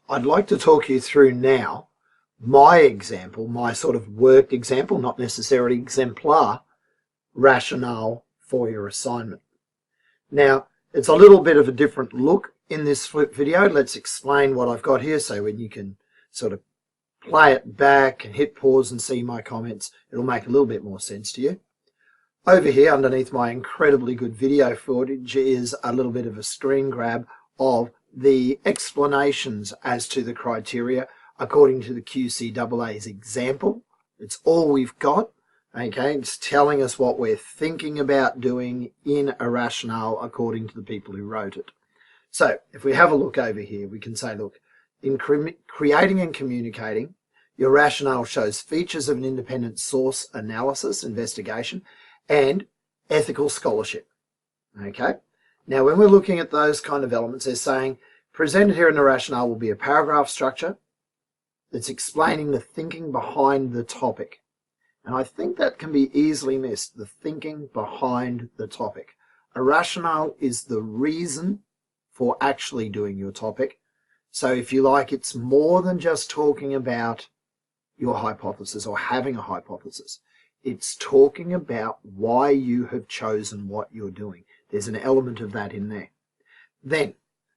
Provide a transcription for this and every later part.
I'd like to talk you through now my example, my sort of worked example, not necessarily exemplar, rationale for your assignment. Now, it's a little bit of a different look in this flip video. Let's explain what I've got here so when you can sort of play it back and hit pause and see my comments, it'll make a little bit more sense to you. Over here underneath my incredibly good video footage is a little bit of a screen grab of the explanations as to the criteria according to the QCAA's example. It's all we've got. Okay, it's telling us what we're thinking about doing in a rationale according to the people who wrote it. So if we have a look over here, we can say, look, in creating and communicating, your rationale shows features of an independent source analysis, investigation, and ethical scholarship. Okay, now when we're looking at those kind of elements, they're saying presented here in the rationale will be a paragraph structure that's explaining the thinking behind the topic. And I think that can be easily missed, the thinking behind the topic. A rationale is the reason for actually doing your topic. So if you like, it's more than just talking about your hypothesis or having a hypothesis. It's talking about why you have chosen what you're doing. There's an element of that in there. Then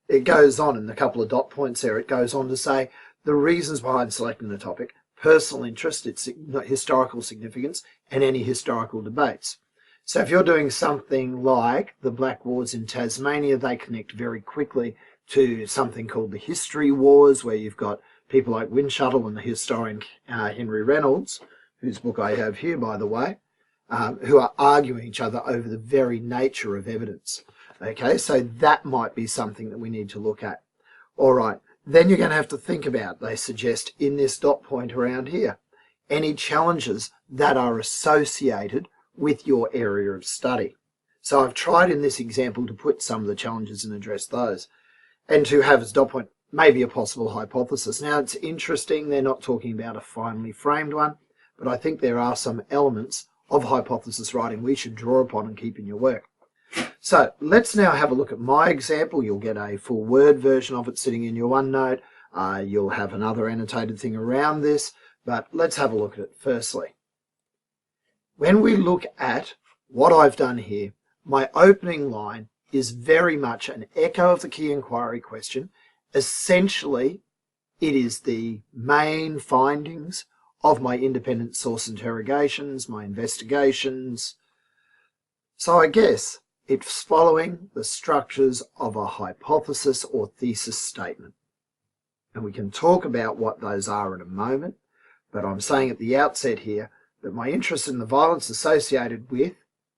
it goes on in a couple of dot points there. It goes on to say the reasons behind selecting the topic, personal interest, its historical significance, and any historical debates. So if you're doing something like the Black Wars in Tasmania, they connect very quickly to something called the History Wars, where you've got people like Windshuttle and the historian Henry Reynolds, whose book I have here, by the way, who are arguing each other over the very nature of evidence. Okay, so that might be something that we need to look at. All right, then you're going to have to think about, they suggest in this dot point around here, any challenges that are associated with your area of study. So I've tried in this example to put some of the challenges and address those, and to have as dot point maybe a possible hypothesis. Now it's interesting, they're not talking about a finely framed one, but I think there are some elements of hypothesis writing we should draw upon and keep in your work. So let's now have a look at my example. You'll get a full Word version of it sitting in your OneNote. You'll have another annotated thing around this, but let's have a look at it firstly. When we look at what I've done here, my opening line is very much an echo of the key inquiry question. Essentially, it is the main findings of my independent source interrogations, my investigations. So I guess it's following the structures of a hypothesis or thesis statement. And we can talk about what those are in a moment, but I'm saying at the outset here that my interest in the violence associated with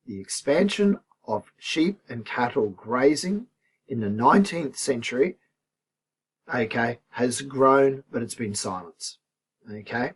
the expansion of sheep and cattle grazing in the 19th century, okay, has grown, but it's been silenced. Okay,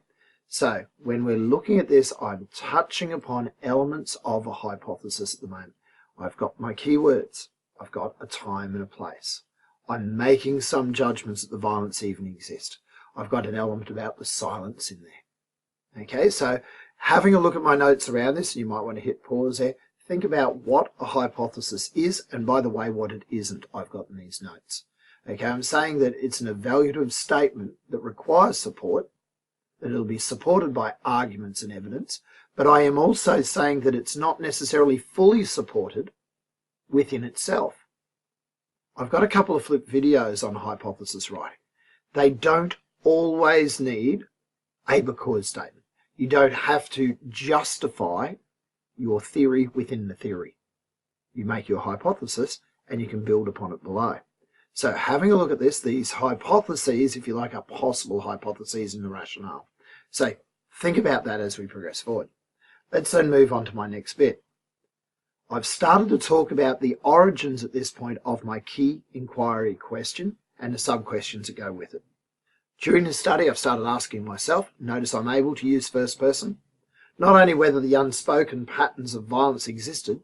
so when we're looking at this, I'm touching upon elements of a hypothesis at the moment. I've got my keywords. I've got a time and a place. I'm making some judgments that the violence even exists. I've got an element about the silence in there. Okay, so having a look at my notes around this, you might want to hit pause there. Think about what a hypothesis is, and by the way, what it isn't, I've got in these notes. Okay, I'm saying that it's an evaluative statement that requires support, that it'll be supported by arguments and evidence, but I am also saying that it's not necessarily fully supported within itself. I've got a couple of flip videos on hypothesis writing. They don't always need a because statement. You don't have to justify your theory within the theory. You make your hypothesis and you can build upon it below. So having a look at this, these hypotheses, if you like, are possible hypotheses in the rationale. So think about that as we progress forward. Let's then move on to my next bit. I've started to talk about the origins at this point of my key inquiry question and the sub-questions that go with it. During the study, I've started asking myself, notice I'm able to use first person, not only whether the unspoken patterns of violence existed,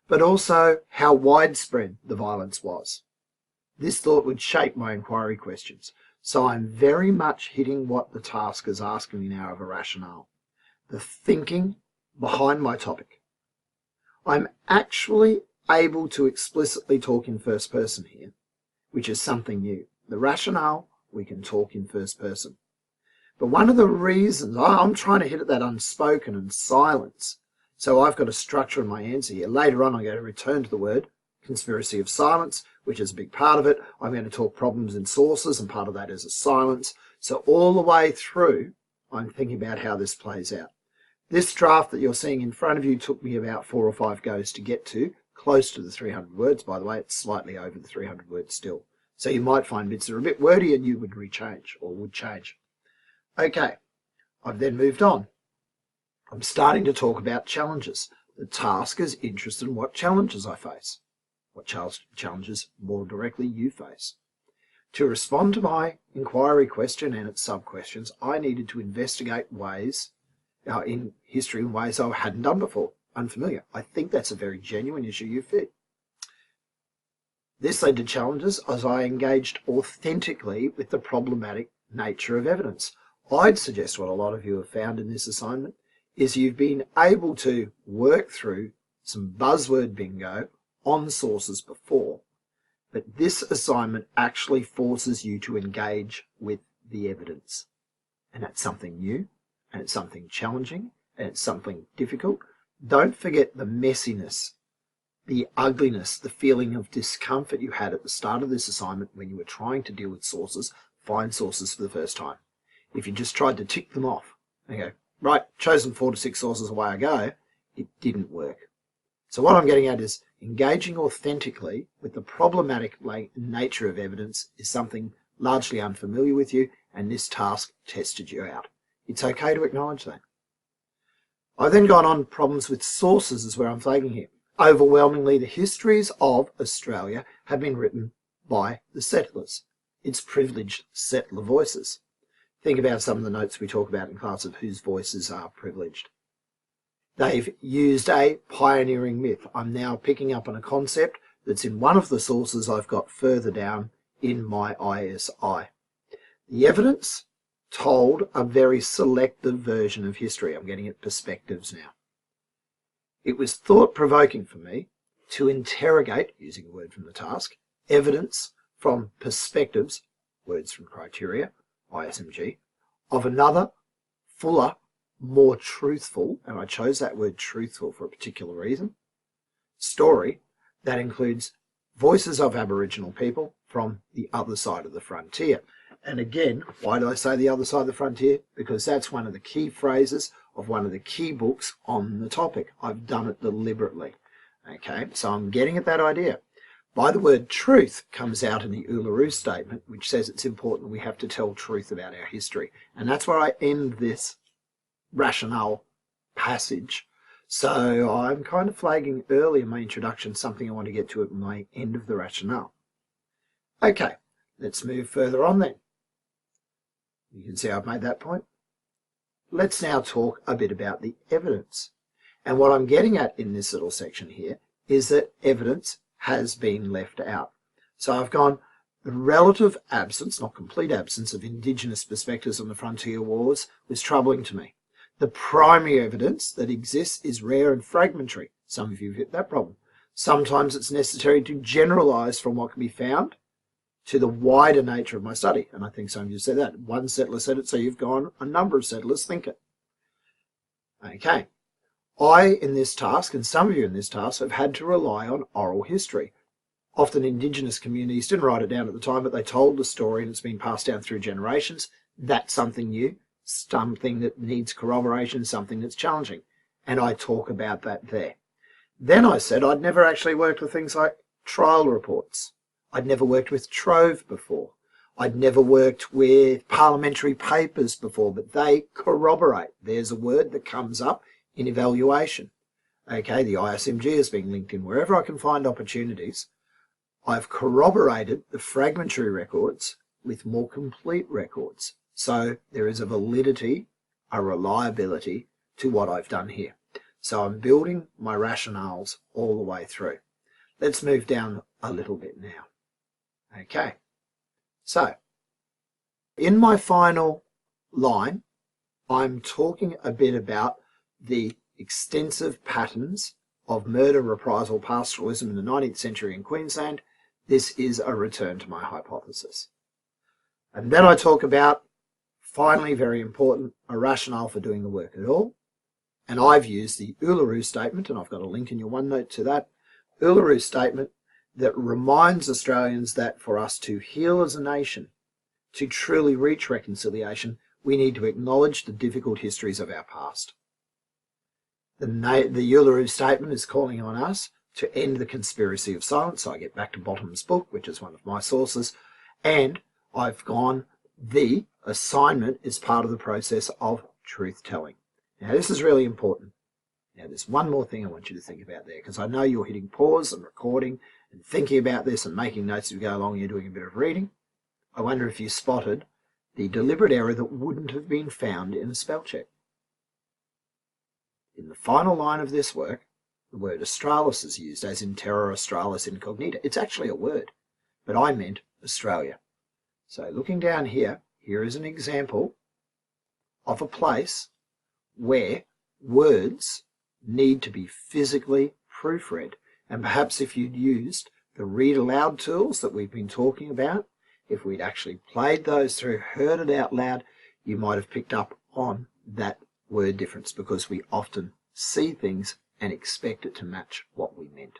but also how widespread the violence was. This thought would shape my inquiry questions. So I'm very much hitting what the task is asking me now of a rationale. The thinking behind my topic. I'm actually able to explicitly talk in first person here, which is something new. The rationale we can talk in first person. But one of the reasons I'm trying to hit at that unspoken and silence, so I've got a structure in my answer here. Later on, I'm going to return to the word conspiracy of silence, which is a big part of it. I'm going to talk problems in sources, and part of that is a silence. So all the way through, I'm thinking about how this plays out. This draft that you're seeing in front of you took me about 4 or 5 goes to get to, close to the 300 words, by the way. It's slightly over the 300 words still. So you might find bits that are a bit wordy and you would rechange or would change. Okay, I've then moved on. I'm starting to talk about challenges. The task is interested in what challenges I face, what challenges more directly you face. To respond to my inquiry question and its sub-questions, I needed to investigate ways in history in ways I hadn't done before, unfamiliar. I think that's a very genuine issue you fit. This led to challenges as I engaged authentically with the problematic nature of evidence. I'd suggest what a lot of you have found in this assignment is you've been able to work through some buzzword bingo on sources before, but this assignment actually forces you to engage with the evidence. And that's something new, and it's something challenging, and it's something difficult. Don't forget the messiness, the ugliness, the feeling of discomfort you had at the start of this assignment when you were trying to deal with sources, find sources for the first time. If you just tried to tick them off and go, right, chosen 4 to 6 sources, away I go, it didn't work. So what I'm getting at is engaging authentically with the problematic nature of evidence is something largely unfamiliar with you, and this task tested you out. It's okay to acknowledge that. I've then gone on problems with sources is where I'm flagging here. Overwhelmingly, the histories of Australia have been written by the settlers. It's privileged settler voices. Think about some of the notes we talk about in class of whose voices are privileged. They've used a pioneering myth. I'm now picking up on a concept that's in one of the sources I've got further down in my ISI. The evidence told a very selective version of history. I'm getting at perspectives now. It was thought-provoking for me to interrogate, using a word from the task, evidence from perspectives, words from criteria, ISMG, of another, fuller, more truthful, and I chose that word truthful for a particular reason, story that includes voices of Aboriginal people from the other side of the frontier. And again, why do I say the other side of the frontier? Because that's one of the key phrases of one of the key books on the topic. I've done it deliberately. Okay, so I'm getting at that idea. By the word truth comes out in the Uluru Statement, which says it's important we have to tell truth about our history. And that's where I end this rationale passage. So I'm kind of flagging early in my introduction something I want to get to at my end of the rationale. Okay, let's move further on then. You can see I've made that point. Let's now talk a bit about the evidence. And what I'm getting at in this little section here is that evidence has been left out. So I've gone, the relative absence, not complete absence, of Indigenous perspectives on the frontier wars was troubling to me. The primary evidence that exists is rare and fragmentary. Some of you have hit that problem. Sometimes it's necessary to generalise from what can be found to the wider nature of my study. And I think some of you said that. One settler said it, so you've gone, a number of settlers think it. Okay. I, in this task, and some of you in this task, have had to rely on oral history. Often Indigenous communities didn't write it down at the time, but they told the story and it's been passed down through generations. That's something new, something that needs corroboration, something that's challenging. And I talk about that there. Then I said I'd never actually worked with things like trial reports. I'd never worked with Trove before. I'd never worked with parliamentary papers before, but they corroborate. There's a word that comes up in evaluation. Okay, the ISMG is being linked in wherever I can find opportunities. I've corroborated the fragmentary records with more complete records. So there is a validity, a reliability to what I've done here. So I'm building my rationales all the way through. Let's move down a little bit now. Okay, so in my final line, I'm talking a bit about the extensive patterns of murder, reprisal, pastoralism in the 19th century in Queensland. This is a return to my hypothesis. And then I talk about, finally, very important, a rationale for doing the work at all. And I've used the Uluru Statement, and I've got a link in your OneNote to that, Uluru Statement that reminds Australians that for us to heal as a nation, to truly reach reconciliation, we need to acknowledge the difficult histories of our past. The Uluru Statement is calling on us to end the conspiracy of silence. So I get back to Bottom's book, which is one of my sources, and I've gone, the assignment is part of the process of truth-telling. Now, this is really important. Now, there's one more thing I want you to think about there, because I know you're hitting pause and recording and thinking about this and making notes as you go along and you're doing a bit of reading. I wonder if you spotted the deliberate error that wouldn't have been found in a spell check. In the final line of this work, the word Australis is used, as in terra australis incognita. It's actually a word, but I meant Australia. So looking down here, here is an example of a place where words need to be physically proofread. And perhaps if you'd used the read aloud tools that we've been talking about, if we'd actually played those through, heard it out loud, you might have picked up on that word difference, because we often see things and expect it to match what we meant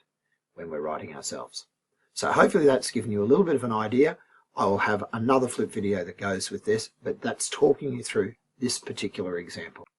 when we're writing ourselves. So hopefully that's given you a little bit of an idea. I will have another flip video that goes with this, but that's talking you through this particular example.